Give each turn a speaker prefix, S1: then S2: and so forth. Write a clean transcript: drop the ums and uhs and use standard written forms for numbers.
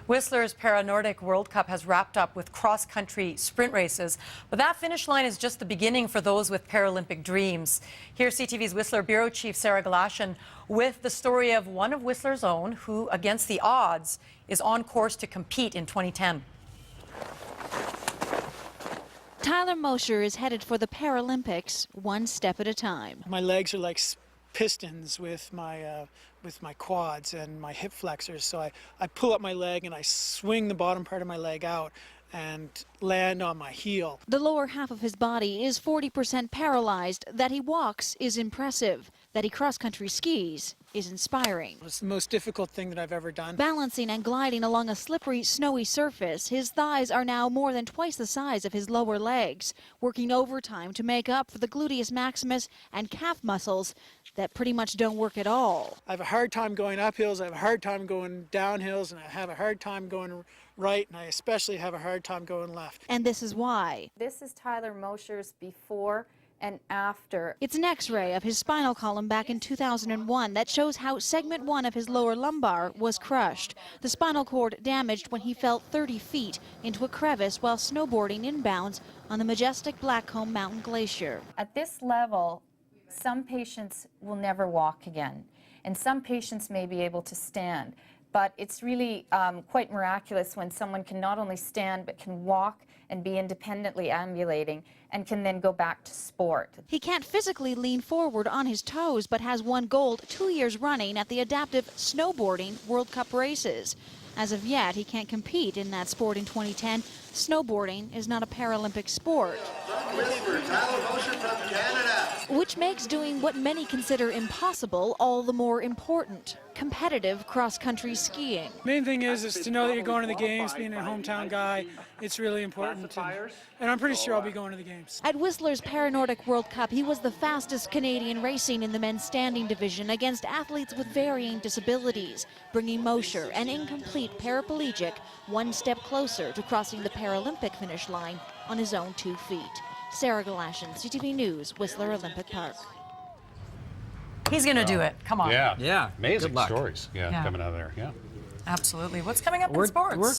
S1: Whistler's Para-Nordic World Cup has wrapped up with cross-country sprint races, but that finish line is just the beginning for those with Paralympic dreams. Here's CTV's Whistler Bureau Chief Sarah Galashan with the story of one of Whistler's own who, against the odds, is on course to compete in 2010.
S2: Tyler Mosher is headed for the Paralympics one step at a time.
S3: My legs are like pistons with my quads and my hip flexors. So I pull up my leg and I swing the bottom part of my leg out and land on my heel.
S2: The lower half of his body is 40% paralyzed. That he walks is impressive. That he cross-country skis is inspiring.
S3: It's the most difficult thing that I've ever done.
S2: Balancing and gliding along a slippery, snowy surface, his thighs are now more than twice the size of his lower legs, working overtime to make up for the gluteus maximus and calf muscles that pretty much don't work at all.
S3: I have a hard time going up hills, I have a hard time going down hills, and I have a hard time going right, and I especially have a hard time going left.
S2: And this is why.
S4: This is Tyler Mosher's before and after.
S2: It's an X-ray of his spinal column back in 2001 that shows how segment 1 of his lower lumbar was crushed. The spinal cord damaged when he fell 30 feet into a crevice while snowboarding inbounds on the majestic Blackcomb Mountain Glacier.
S4: At this level, some patients will never walk again, and some patients may be able to stand. But it's really quite miraculous when someone can not only stand but can walk and be independently ambulating and can then go back to sport.
S2: He can't physically lean forward on his toes but has won gold 2 years running at the adaptive snowboarding World Cup races. As of yet, he can't compete in that sport in 2010. Snowboarding is not a Paralympic sport, which makes doing what many consider impossible all the more important: competitive cross-country skiing.
S3: Main thing is to know that you're going to the games, being a hometown guy. It's really important, and I'm pretty sure I'll be going to the games.
S2: At Whistler's Para-Nordic World Cup, he was the fastest Canadian racing in the men's standing division against athletes with varying disabilities, bringing Mosher, an incomplete paraplegic, one step closer to crossing the Paralympic finish line on his own 2 feet. Sarah Galashan, CTV News, Whistler Olympic Park.
S1: He's going to do it. Come on.
S5: Yeah.
S6: Amazing
S5: Good luck.
S6: stories. Yeah, coming out of there. Yeah.
S1: Absolutely. What's coming up in sports?